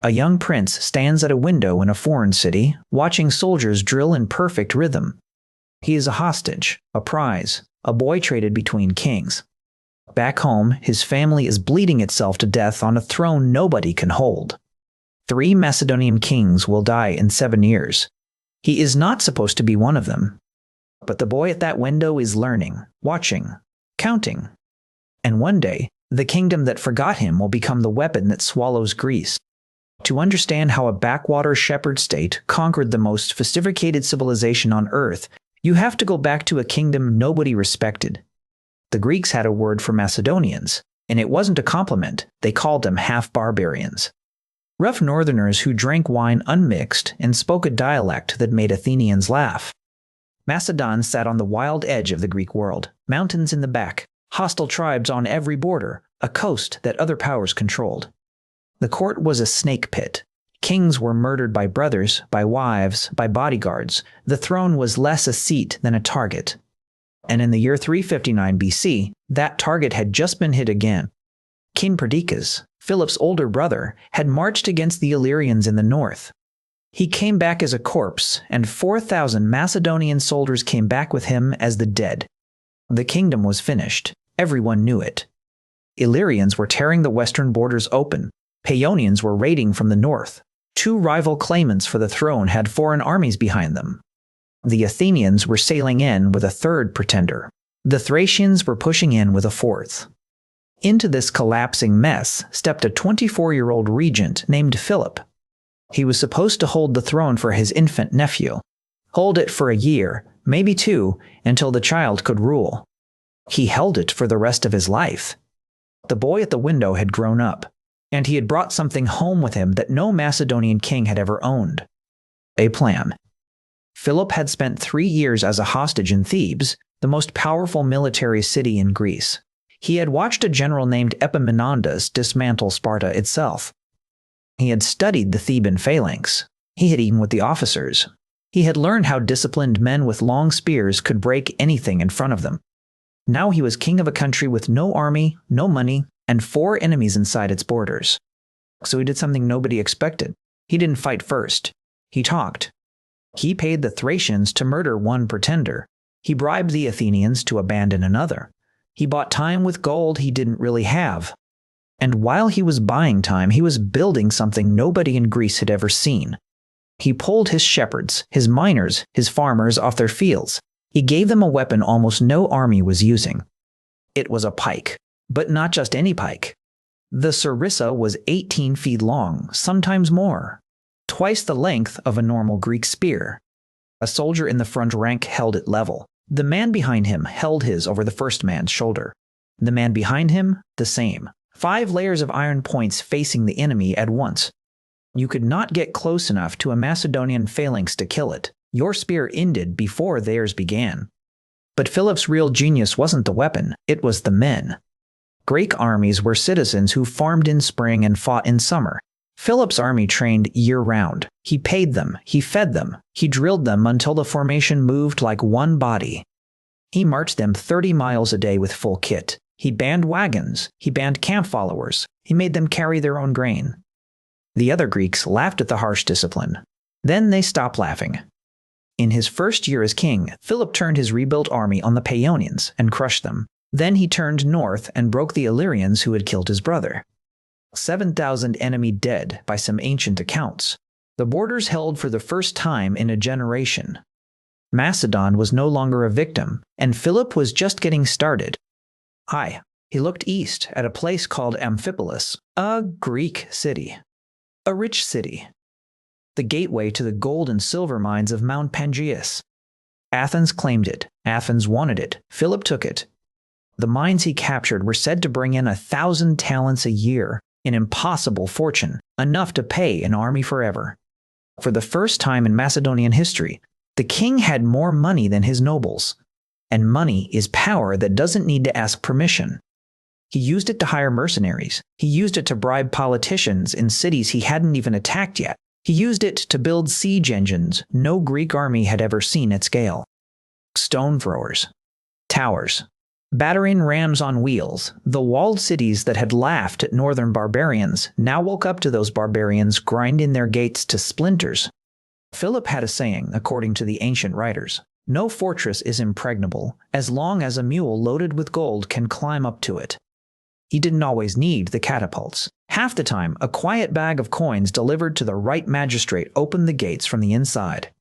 A young prince stands at a window in a foreign city, watching soldiers drill in perfect rhythm. He is a hostage, a prize, a boy traded between kings. Back home, his family is bleeding itself to death on a throne nobody can hold. 3 Macedonian kings will die in 7 years. He is not supposed to be one of them. But the boy at that window is learning, watching, counting. And one day, the kingdom that forgot him will become the weapon that swallows Greece. To understand how a backwater shepherd state conquered the most sophisticated civilization on Earth, you have to go back to a kingdom nobody respected. The Greeks had a word for Macedonians, and it wasn't a compliment. They called them half-barbarians. Rough northerners who drank wine unmixed and spoke a dialect that made Athenians laugh. Macedon sat on the wild edge of the Greek world, mountains in the back, hostile tribes on every border, a coast that other powers controlled. The court was a snake pit. Kings were murdered by brothers, by wives, by bodyguards. The throne was less a seat than a target. And in the year 359 BC, that target had just been hit again. King Perdiccas, Philip's older brother, had marched against the Illyrians in the north. He came back as a corpse, and 4,000 Macedonian soldiers came back with him as the dead. The kingdom was finished. Everyone knew it. Illyrians were tearing the western borders open. Paeonians were raiding from the north. 2 rival claimants for the throne had foreign armies behind them. The Athenians were sailing in with a 3rd pretender. The Thracians were pushing in with a 4th. Into this collapsing mess stepped a 24-year-old regent named Philip. He was supposed to hold the throne for his infant nephew. Hold it for a year, maybe 2, until the child could rule. He held it for the rest of his life. The boy at the window had grown up, and he had brought something home with him that no Macedonian king had ever owned. A plan. Philip had spent 3 years as a hostage in Thebes, the most powerful military city in Greece. He had watched a general named Epaminondas dismantle Sparta itself. He had studied the Theban phalanx. He had eaten with the officers. He had learned how disciplined men with long spears could break anything in front of them. Now he was king of a country with no army, no money, and 4 enemies inside its borders. So he did something nobody expected. He didn't fight first. He talked. He paid the Thracians to murder 1 pretender. He bribed the Athenians to abandon another. He bought time with gold he didn't really have. And while he was buying time, he was building something nobody in Greece had ever seen. He pulled his shepherds, his miners, his farmers off their fields. He gave them a weapon almost no army was using. It was a pike, but not just any pike. The Sarissa was 18 feet long, sometimes more, twice the length of a normal Greek spear. A soldier in the front rank held it level. The man behind him held his over the first man's shoulder. The man behind him, the same. 5 layers of iron points facing the enemy at once. You could not get close enough to a Macedonian phalanx to kill it. Your spear ended before theirs began. But Philip's real genius wasn't the weapon, it was the men. Greek armies were citizens who farmed in spring and fought in summer. Philip's army trained year-round. He paid them, he fed them, he drilled them until the formation moved like one body. He marched them 30 miles a day with full kit. He banned wagons, he banned camp followers, he made them carry their own grain. The other Greeks laughed at the harsh discipline. Then they stopped laughing. In his first year as king, Philip turned his rebuilt army on the Paeonians and crushed them. Then he turned north and broke the Illyrians who had killed his brother. 7,000 enemy dead by some ancient accounts. The borders held for the first time in a generation. Macedon was no longer a victim, and Philip was just getting started. He looked east at a place called Amphipolis, a Greek city. A rich city. The gateway to the gold and silver mines of Mount Pangaeus. Athens claimed it. Athens wanted it. Philip took it. The mines he captured were said to bring in 1,000 talents a year, an impossible fortune, enough to pay an army forever. For the first time in Macedonian history, the king had more money than his nobles. And money is power that doesn't need to ask permission. He used it to hire mercenaries. He used it to bribe politicians in cities he hadn't even attacked yet. He used it to build siege engines no Greek army had ever seen at scale. Stone throwers. Towers. Battering rams on wheels, the walled cities that had laughed at northern barbarians now woke up to those barbarians grinding their gates to splinters. Philip had a saying, according to the ancient writers: "No fortress is impregnable as long as a mule loaded with gold can climb up to it." He didn't always need the catapults. Half the time, a quiet bag of coins delivered to the right magistrate opened the gates from the inside.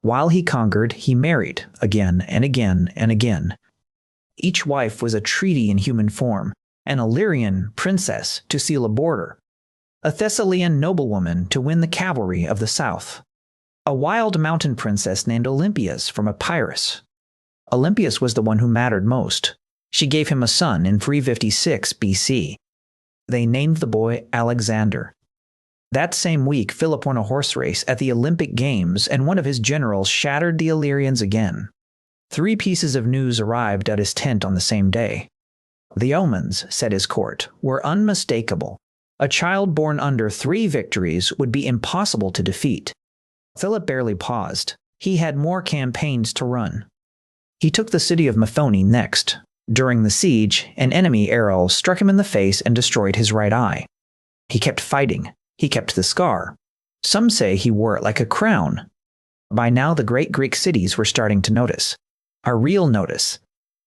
While he conquered, he married again and again and again. Each wife was a treaty in human form, an Illyrian princess to seal a border, a Thessalian noblewoman to win the cavalry of the south, a wild mountain princess named Olympias from Epirus. Olympias was the one who mattered most. She gave him a son in 356 BC. They named the boy Alexander. That same week, Philip won a horse race at the Olympic Games, and one of his generals shattered the Illyrians again. 3 pieces of news arrived at his tent on the same day. The omens, said his court, were unmistakable. A child born under 3 victories would be impossible to defeat. Philip barely paused. He had more campaigns to run. He took the city of Macedon next. During the siege, an enemy arrow struck him in the face and destroyed his right eye. He kept fighting. He kept the scar. Some say he wore it like a crown. By now, the great Greek cities were starting to notice. A real notice.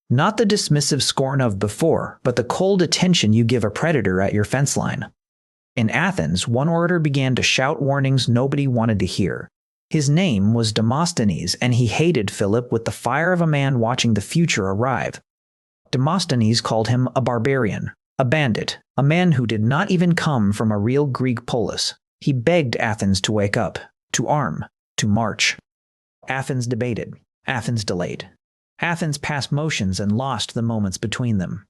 Not the dismissive scorn of before, but the cold attention you give a predator at your fence line. In Athens, one orator began to shout warnings nobody wanted to hear. His name was Demosthenes, and he hated Philip with the fire of a man watching the future arrive. Demosthenes called him a barbarian, a bandit, a man who did not even come from a real Greek polis. He begged Athens to wake up, to arm, to march. Athens debated. Athens delayed. Athens passed motions and lost the moments between them.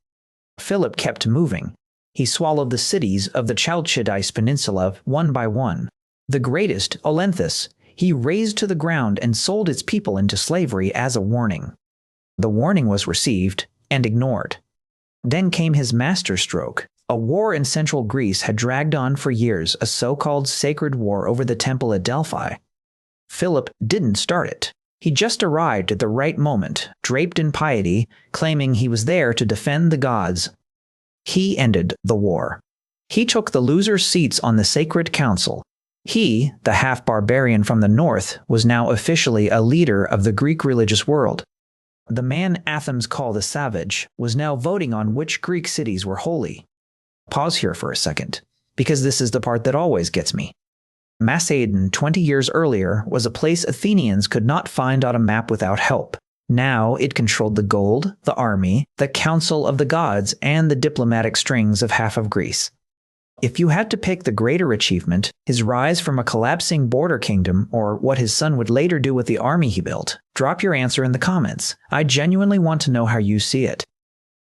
Philip kept moving. He swallowed the cities of the Chalcidice Peninsula one by one. The greatest, Olynthus, he razed to the ground and sold its people into slavery as a warning. The warning was received and ignored. Then came his masterstroke. A war in central Greece had dragged on for years, a so-called sacred war over the temple at Delphi. Philip didn't start it. He just arrived at the right moment, draped in piety, claiming he was there to defend the gods. He ended the war. He took the losers' seats on the sacred council. He, the half-barbarian from the north, was now officially a leader of the Greek religious world. The man Athens called a savage was now voting on which Greek cities were holy. Pause here for a second, because this is the part that always gets me. Macedon, 20 years earlier, was a place Athenians could not find on a map without help. Now it controlled the gold, the army, the council of the gods, and the diplomatic strings of half of Greece. If you had to pick the greater achievement, his rise from a collapsing border kingdom, or what his son would later do with the army he built, drop your answer in the comments. I genuinely want to know how you see it.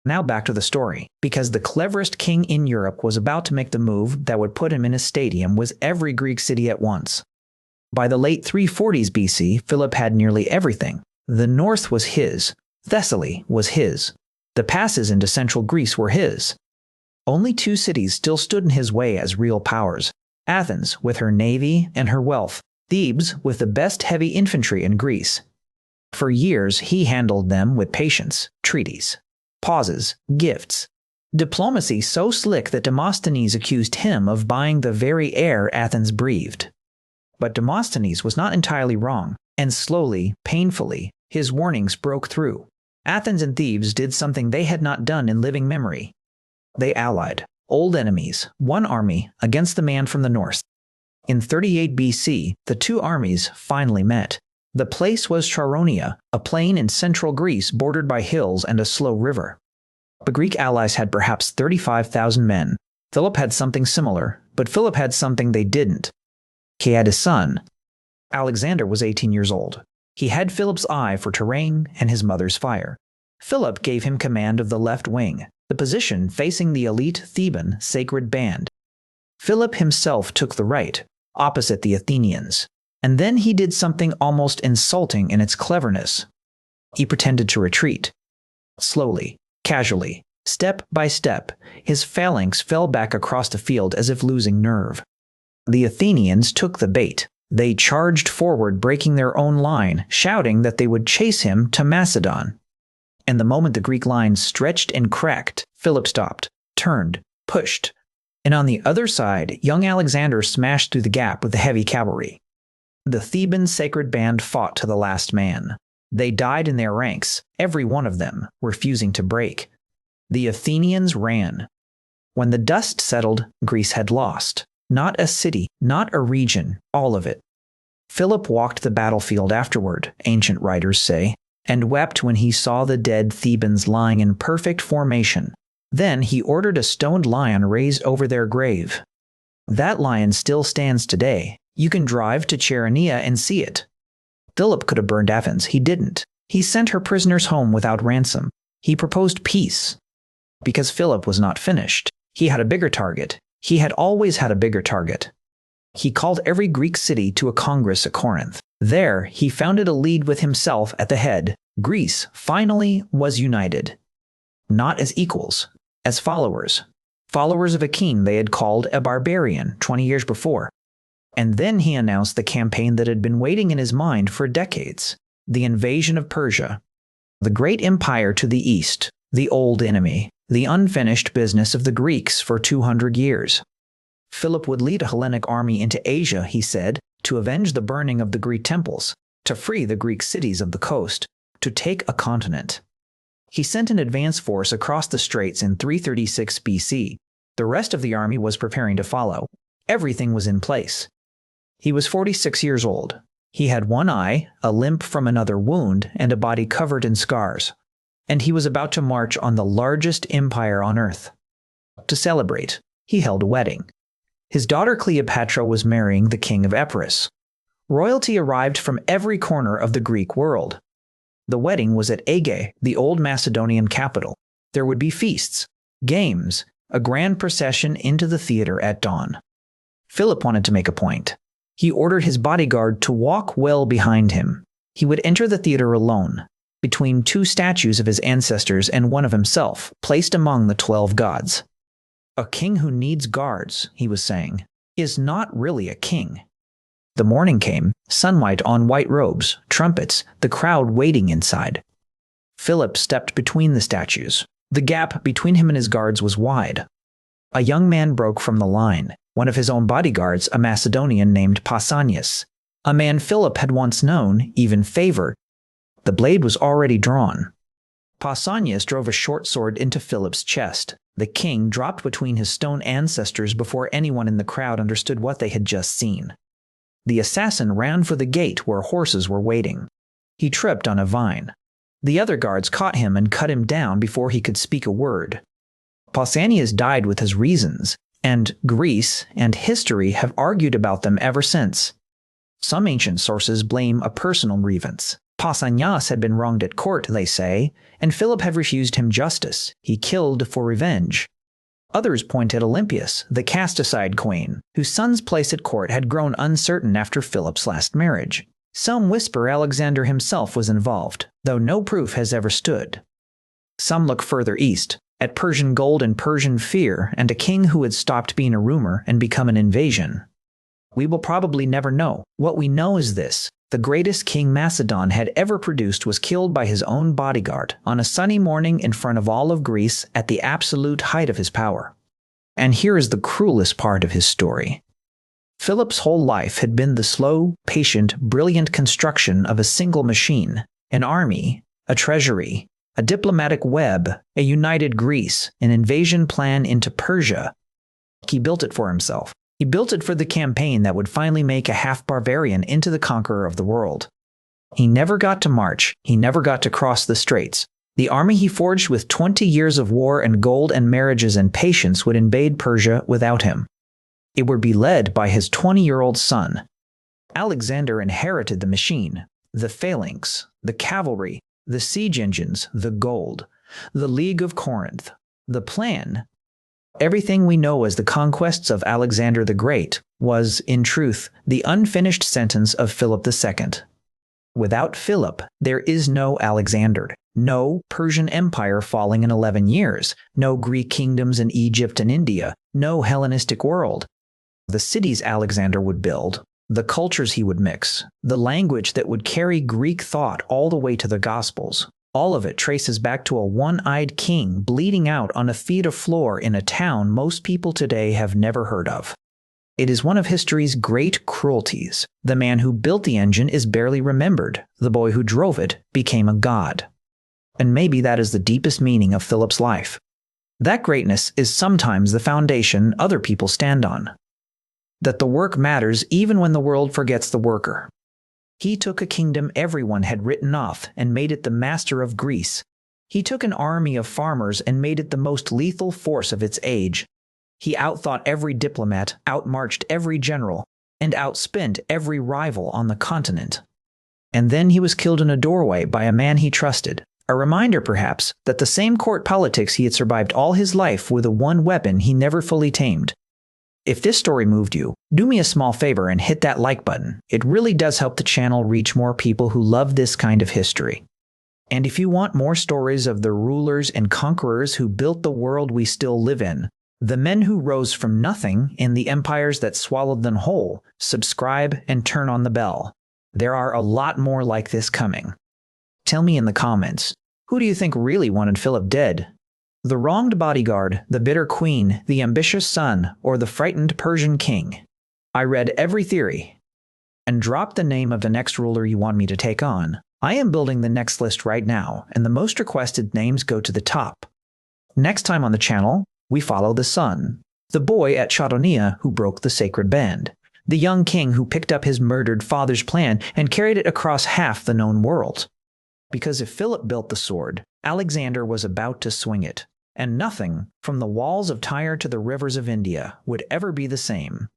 Now back to the story, because the cleverest king in Europe was about to make the move that would put him in a stadium with every Greek city at once. By the late 340s BC, Philip had nearly everything. The north was his. Thessaly was his. The passes into central Greece were his. Only 2 cities still stood in his way as real powers: Athens with her navy and her wealth, Thebes with the best heavy infantry in Greece. For years, he handled them with patience, treaties, pauses, gifts. Diplomacy so slick that Demosthenes accused him of buying the very air Athens breathed. But Demosthenes was not entirely wrong, and slowly, painfully, his warnings broke through. Athens and Thebes did something they had not done in living memory. They allied, old enemies, one army against the man from the north. In 38 BC, the 2 armies finally met. The place was Charonia, a plain in central Greece bordered by hills and a slow river. The Greek allies had perhaps 35,000 men. Philip had something similar, but Philip had something they didn't. He had a son. Alexander was 18 years old. He had Philip's eye for terrain and his mother's fire. Philip gave him command of the left wing, the position facing the elite Theban sacred band. Philip himself took the right, opposite the Athenians. And then he did something almost insulting in its cleverness. He pretended to retreat. Slowly, casually, step by step, his phalanx fell back across the field as if losing nerve. The Athenians took the bait. They charged forward, breaking their own line, shouting that they would chase him to Macedon. And the moment the Greek line stretched and cracked, Philip stopped, turned, pushed. And on the other side, young Alexander smashed through the gap with the heavy cavalry. The Theban sacred band fought to the last man. They died in their ranks, every one of them, refusing to break. The Athenians ran. When the dust settled, Greece had lost. Not a city, not a region, all of it. Philip walked the battlefield afterward, ancient writers say, and wept when he saw the dead Thebans lying in perfect formation. Then he ordered a stoned lion raised over their grave. That lion still stands today. You can drive to Chaeronea and see it. Philip could have burned Athens. He didn't. He sent her prisoners home without ransom. He proposed peace. Because Philip was not finished. He had a bigger target. He had always had a bigger target. He called every Greek city to a congress at Corinth. There, he founded a league with himself at the head. Greece, finally, was united. Not as equals, as followers. Followers of a king they had called a barbarian 20 years before. And then he announced the campaign that had been waiting in his mind for decades. The invasion of Persia. The great empire to the east, the old enemy, the unfinished business of the Greeks for 200 years. Philip would lead a Hellenic army into Asia, he said, to avenge the burning of the Greek temples, to free the Greek cities of the coast, to take a continent. He sent an advance force across the straits in 336 BC. The rest of the army was preparing to follow. Everything was in place. He was 46 years old. He had one eye, a limp from another wound, and a body covered in scars. And he was about to march on the largest empire on earth. To celebrate, he held a wedding. His daughter Cleopatra was marrying the king of Epirus. Royalty arrived from every corner of the Greek world. The wedding was at Aegae, the old Macedonian capital. There would be feasts, games, a grand procession into the theater at dawn. Philip wanted to make a point. He ordered his bodyguard to walk well behind him. He would enter the theater alone, between two statues of his ancestors and one of himself, placed among the 12 gods. A king who needs guards, he was saying, is not really a king. The morning came, sunlight on white robes, trumpets, the crowd waiting inside. Philip stepped between the statues. The gap between him and his guards was wide. A young man broke from the line, one of his own bodyguards, a Macedonian named Pausanias, a man Philip had once known, even favored. The blade was already drawn. Pausanias drove a short sword into Philip's chest. The king dropped between his stone ancestors before anyone in the crowd understood what they had just seen. The assassin ran for the gate where horses were waiting. He tripped on a vine. The other guards caught him and cut him down before he could speak a word. Pausanias died with his reasons, and Greece and history have argued about them ever since. Some ancient sources blame a personal grievance. Pausanias had been wronged at court, they say, and Philip had refused him justice. He killed for revenge. Others point at Olympias, the cast-aside queen, whose son's place at court had grown uncertain after Philip's last marriage. Some whisper Alexander himself was involved, though no proof has ever stood. Some look further east, at Persian gold and Persian fear, and a king who had stopped being a rumor and become an invasion. We will probably never know. What we know is this. The greatest king Macedon had ever produced was killed by his own bodyguard on a sunny morning in front of all of Greece at the absolute height of his power. And here is the cruelest part of his story. Philip's whole life had been the slow, patient, brilliant construction of a single machine, an army, a treasury, a diplomatic web, a united Greece, an invasion plan into Persia. He built it for himself. He built it for the campaign that would finally make a half-barbarian into the conqueror of the world. He never got to march. He never got to cross the straits. The army he forged with 20 years of war and gold and marriages and patience would invade Persia without him. It would be led by his 20-year-old son. Alexander inherited the machine, the phalanx, the cavalry, the siege engines, the gold, the League of Corinth, the plan. Everything we know as the conquests of Alexander the Great was, in truth, the unfinished sentence of Philip II. Without Philip, there is no Alexander, no Persian Empire falling in 11 years, no Greek kingdoms in Egypt and India, no Hellenistic world. The cities Alexander would build, the cultures he would mix, the language that would carry Greek thought all the way to the Gospels, All of it traces back to a one-eyed king bleeding out on a theater floor in a town most people today have never heard of. It is one of history's great cruelties. The man who built the engine is barely remembered. The boy who drove it became a god. And maybe that is the deepest meaning of Philip's life. That greatness is sometimes the foundation other people stand on. That the work matters even when the world forgets the worker. He took a kingdom everyone had written off and made it the master of Greece. He took an army of farmers and made it the most lethal force of its age. He outthought every diplomat, outmarched every general, and outspent every rival on the continent. And then he was killed in a doorway by a man he trusted. A reminder, perhaps, that the same court politics he had survived all his life with a one weapon he never fully tamed. If this story moved you, do me a small favor and hit that like button. It really does help the channel reach more people who love this kind of history. And if you want more stories of the rulers and conquerors who built the world we still live in, the men who rose from nothing in the empires that swallowed them whole, subscribe and turn on the bell. There are a lot more like this coming. Tell me in the comments, who do you think really wanted Philip dead? The wronged bodyguard, the bitter queen, the ambitious son, or the frightened Persian king? I read every theory. And drop the name of the next ruler you want me to take on. I am building the next list right now, and the most requested names go to the top. Next time on the channel, we follow the son, the boy at Chadonia who broke the sacred band, the young king who picked up his murdered father's plan and carried it across half the known world. Because if Philip built the sword, Alexander was about to swing it. And nothing, from the walls of Tyre to the rivers of India, would ever be the same.